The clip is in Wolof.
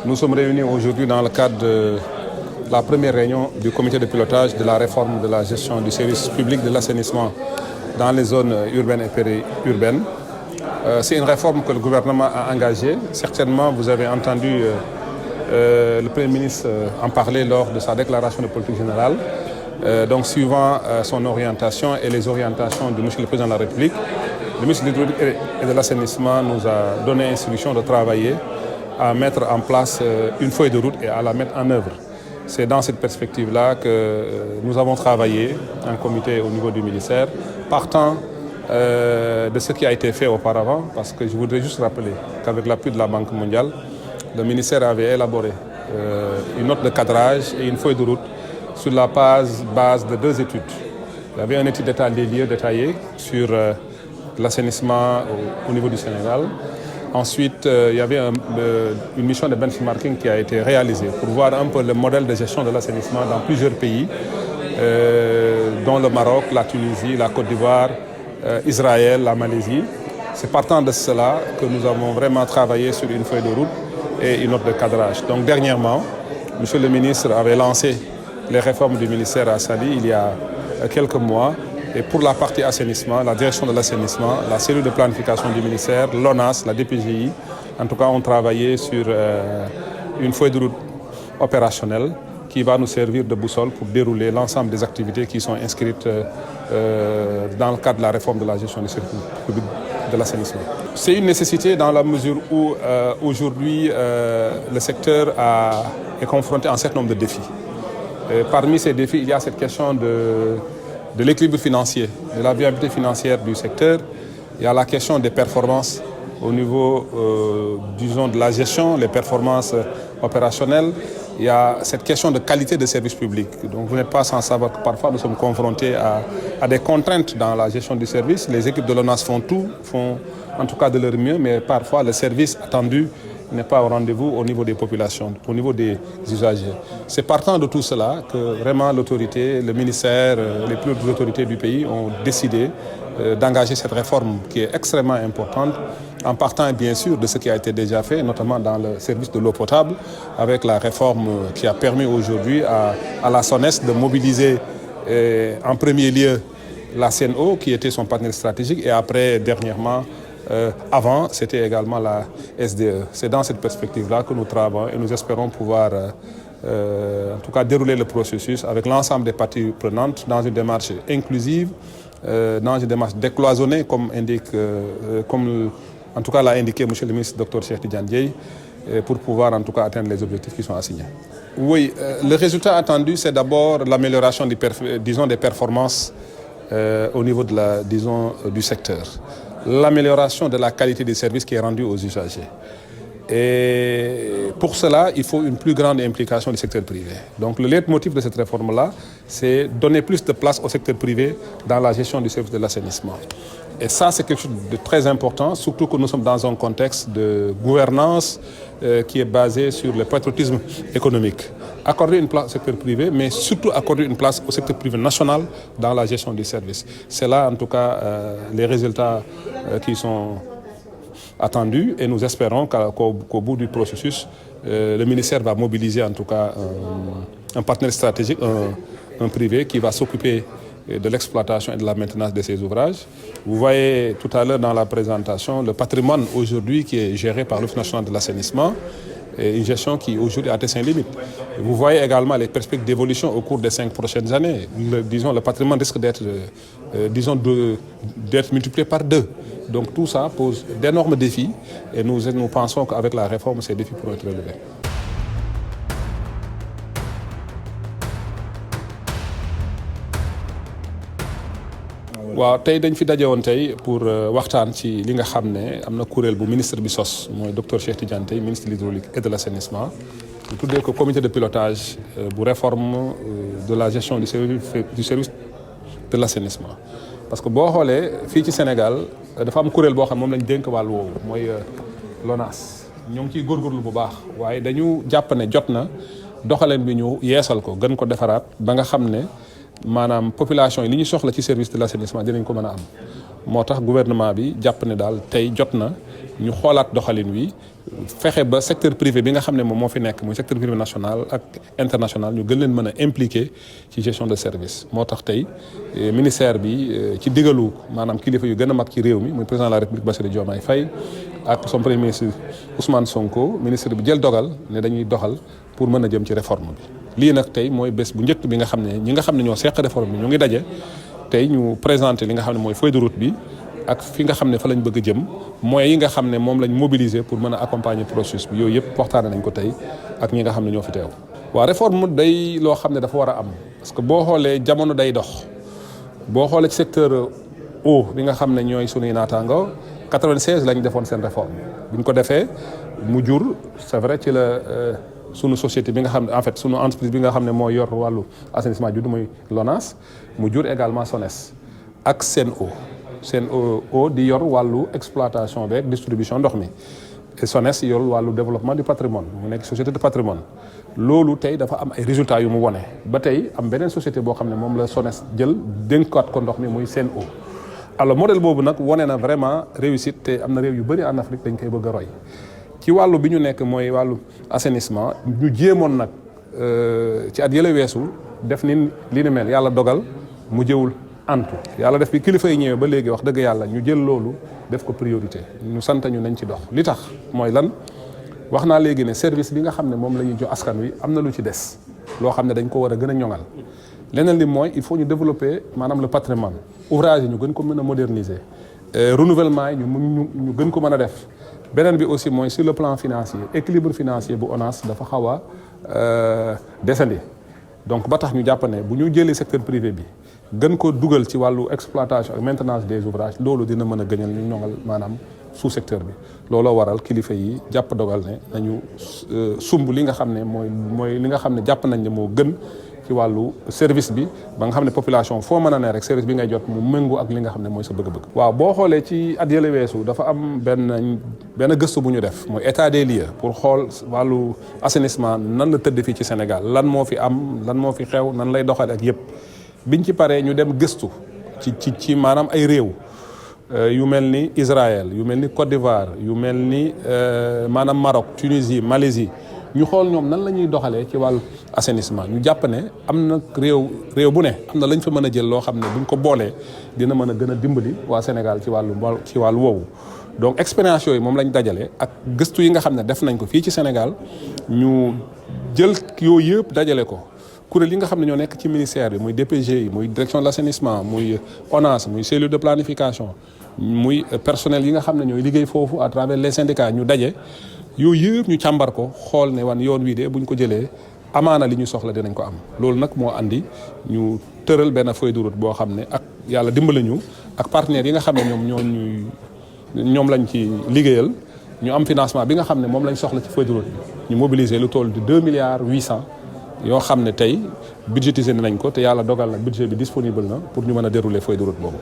Nous sommes réunis aujourd'hui dans le cadre de la première réunion du comité de pilotage de la réforme de la gestion du service public de l'assainissement dans les zones urbaines et périurbaines. C'est une réforme que le gouvernement a engagée. Certainement, vous avez entendu le Premier ministre en parler lors de sa déclaration de politique générale. Donc, suivant son orientation et les orientations du Monsieur le Président de la République, le ministre de l'Hydraulique et de l'Assainissement nous a donné instruction de travailler à mettre en place une feuille de route et à la mettre en œuvre. C'est dans cette perspective-là que nous avons travaillé en comité au niveau du ministère, partant de ce qui a été fait auparavant, parce que je voudrais juste rappeler qu'avec l'appui de la Banque mondiale, le ministère avait élaboré une note de cadrage et une feuille de route sur la base de 2 études. Il y avait une étude d'état des lieux détaillée sur l'assainissement au niveau du Sénégal. Ensuite, il y avait une mission de benchmarking qui a été réalisée pour voir un peu le modèle de gestion de l'assainissement dans plusieurs pays, dont le Maroc, la Tunisie, la Côte d'Ivoire, Israël, la Malaisie. C'est partant de cela que nous avons vraiment travaillé sur une feuille de route et une note de cadrage. Donc dernièrement, Monsieur le ministre avait lancé les réformes du ministère à Saly il y a quelques mois. Et pour la partie assainissement, la direction de l'assainissement, la cellule de planification du ministère, l'ONAS, la DPGI, en tout cas, ont travaillé sur une feuille de route opérationnelle qui va nous servir de boussole pour dérouler l'ensemble des activités qui sont inscrites dans le cadre de la réforme de la gestion du service public de l'assainissement. C'est une nécessité dans la mesure où aujourd'hui le secteur est confronté à un certain nombre de défis. Parmi ces défis, il y a cette question de l'équilibre financier, de la viabilité financière du secteur. Il y a la question des performances au niveau, disons, de la gestion, les performances opérationnelles. Il y a cette question de qualité de service public. Donc vous n'êtes pas sans savoir que parfois nous sommes confrontés à des contraintes dans la gestion du service. Les équipes de l'ONAS font en tout cas de leur mieux, mais parfois le service attendu n'est pas au rendez-vous au niveau des populations, au niveau des usagers. C'est partant de tout cela que vraiment l'autorité, le ministère, les plus hautes autorités du pays ont décidé d'engager cette réforme qui est extrêmement importante, en partant bien sûr de ce qui a été déjà fait, notamment dans le service de l'eau potable, avec la réforme qui a permis aujourd'hui à la SONES de mobiliser en premier lieu la CNO, qui était son partenaire stratégique, et après, dernièrement, avant, c'était également la SDE. C'est dans cette perspective-là que nous travaillons et nous espérons pouvoir en tout cas dérouler le processus avec l'ensemble des parties prenantes dans une démarche inclusive, dans une démarche décloisonnée, comme en tout cas l'a indiqué M. le ministre Dr Cheikh Tidiane Dièye, pour pouvoir en tout cas atteindre les objectifs qui sont assignés. Oui, le résultat attendu, c'est d'abord l'amélioration des performances au niveau du secteur. L'amélioration de la qualité des services qui est rendue aux usagers. Et pour cela, il faut une plus grande implication du secteur privé. Donc le leitmotiv de cette réforme-là, c'est donner plus de place au secteur privé dans la gestion du service de l'assainissement. Et ça, c'est quelque chose de très important, surtout que nous sommes dans un contexte de gouvernance qui est basé sur le patriotisme économique. Accorder une place au secteur privé, mais surtout accorder une place au secteur privé national dans la gestion du service. C'est là, en tout cas, les résultats qui sont attendus et nous espérons qu'au bout du processus, le ministère va mobiliser en tout cas un partenaire stratégique, un privé qui va s'occuper de l'exploitation et de la maintenance de ces ouvrages. Vous voyez tout à l'heure dans la présentation le patrimoine aujourd'hui qui est géré par l'Office national de l'assainissement, une gestion qui aujourd'hui a atteint ses limites. Vous voyez également les perspectives d'évolution au cours des 5 prochaines années. Le patrimoine risque d'être multiplié par 2. Donc tout ça pose d'énormes défis et nous pensons qu'avec la réforme, ces défis pourront être relevés. waaw tey dañ fi daje woon tey pour waxtaan ci li nga xam ne am na kuréel bu ministre bi sos mooy docteur Cheikh Tidiane Dièye ministre de l'hydraulique et de l'assainissement ñu tuddee ko comité de pilotage bu réforme de la gestion du service de l'assainissement. Parce que boo xoolee fii ci Sénégal dafa am kuréel boo xam moom lañ dénk wàll woowu mooy l'ONAS ñoo ngi ciy góorgóorlu bu baax waaye dañu jàpp ne jot na doxaleen bi ñu yeesal ko gën ko defaraat ba nga xam ne maanaam population yi li ñu soxla ci service de l'assainissement dinañ ko mën a am moo tax gouvernement bi jàpp ne daal tey jot na ñu xoolaat doxalin wi fexe ba secteur privé bi nga xam ne moom moo fi nekk muy secteur privé national ak international ñu gën leen mën a impliqué ci gestion de service. moo tax tey ministère bi ci digalu maanaam kilifa yu gën a mag ci réew mi muy président de la République Bassirou Diomaye Faye ak son premier ministre Ousmane Sonko ministre bi jël dogal ne dañuy doxal pour mën a jëm ci réforme bi. lii nag tey mooy bés bu njëkk bi nga xam ne ñi nga xam ne ñoo seq réforme bi ñu ngi daje tey ñu présenté li nga xam ne mooy feuille de route bi ak fi nga xam ne fa lañ bëgg a jëm moyens yi nga xam ne moom lañ mobiliser pour mën a accompagner processus bi yooyu yëpp waxtaane nañ ko tey ak ñi nga xam ne ñoo fi teew. waaw réforme day loo xam ne dafa war a am parce que boo xoolee jamono day dox boo xoolee ci secteur eau bi nga xam ne ñooy sunuy naataango 96 lañ defoon seen réforme bi ñu ko defee mu jur c'est vrai ci la sunu société bi nga xam ne en fait sunu entreprise bi nga xam ne moo yor wàllu assainissement judd muy LONASE mu jur également SONES ak SEN'EAU di yor wàllu exploitation beeg distribution ndox mi et SONES yor wàllu développement du patrimoine mu nekk société de patrimoine loolu tey dafa am ay résultats yu mu wone ba tey am beneen société boo xam ne moom la SONES jël dénkaat ko ndox mi muy SEN'EAU. alors modèle boobu nag wone na vraiment réussite te am na réew yu bëri en Afrique dañ koy bëgg a roy ci wàllu bi ñu nekk mooy wàllu assainissement ñu jéemoon nag ci at yële weesu def ni li ni mel yàlla dogal mu jëwul antu yàlla def bi kilifa yi ñëwee ba léegi wax dëgg yàlla ñu jël loolu def ko priorité ñu sant ñu nañ ci dox li tax mooy lan wax naa léegi ne service bi nga xam ne moom la ñuy jox askan wi am na lu ci des loo xam ne dañ ko war a gën a ñoŋal leneen li mooy il faut ñu développer maanaam le patrimoine ouvrage yi ñu gën ko mën a moderniser renouvellement yi ñu gën ko mën a def beneen bi aussi mooy sur le plan financier équilibre financier bu ONAS dafa xaw a descendi donc ba tax ñu jàpp ne bu ñu jëlee secteur privé bi gën ko dugal ci wàllu exploitation ak maintenance des ouvrages loolu dina mën a gëñal ñu ñoŋal maanaam sous secteur bi looloo waral kilifa yi jàpp dogal ne nañu sumb li nga xam ne mooy li nga xam ne jàpp nañ ne moo gën ci wàllu service bi ba nga xam ne population foo mën a ne rek service bi ngay jot mu méngoo ak li nga xam ne mooy sa bëgg-bëgg. waaw boo xoolee ci at yële weesu dafa am benn gëstu bu ñu def mooy état des lieux pour xool wàllu assainissement nan la tëdd fii ci Sénégal lan moo fi am lan moo fi xew nan lay doxale ak yëpp. biñ ci paree ñu dem gëstu ci maanaam ay réew yu mel ni Israël yu mel ni Côte d'Ivoire yu mel ni maanaam Maroc Tunisie Malaisie ñu xool ñoom nan la ñuy doxalee ci wàllu assainissement ñu jàpp ne am na réew bu ne am na lañ fa mën a jël loo xam ne buñ ko boolee dina mën a gën a dimbali waa Sénégal ci wàllu woowu. donc expérience yooyu moom lañ dajale ak gëstu yi nga xam ne def nañ ko fii ci Sénégal ñu jël yooyu yëpp dajale ko. kuréel yi nga xam ne ñoo nekk ci ministère bi muy DPG yi muy direction de l'assainissement muy ONAS muy cellule de planification muy personnel yi nga xam ne ñooy liggéey foofu à travers les syndicats ñu daje yooyu yëpp ñu càmbar ko xool ne wan yoon wii de buñ ko jëlee amaana li ñu soxla dinañ ko am loolu nag moo andi ñu tëral benn feuille de route boo xam ne ak yàlla dimbali ñu ak partenaires yi nga xam ne ñoom lañ ci liggéeyal ñu am financement bi nga xam ne moom lañ soxla ci feuille de route bi ñu mobiliser lu toll de 2 milliards 800 yoo xam ne tey budgétisé nañ ko te yàlla dogal na budget bi disponible na pour ñu mën a dérouler feuille de route boobu.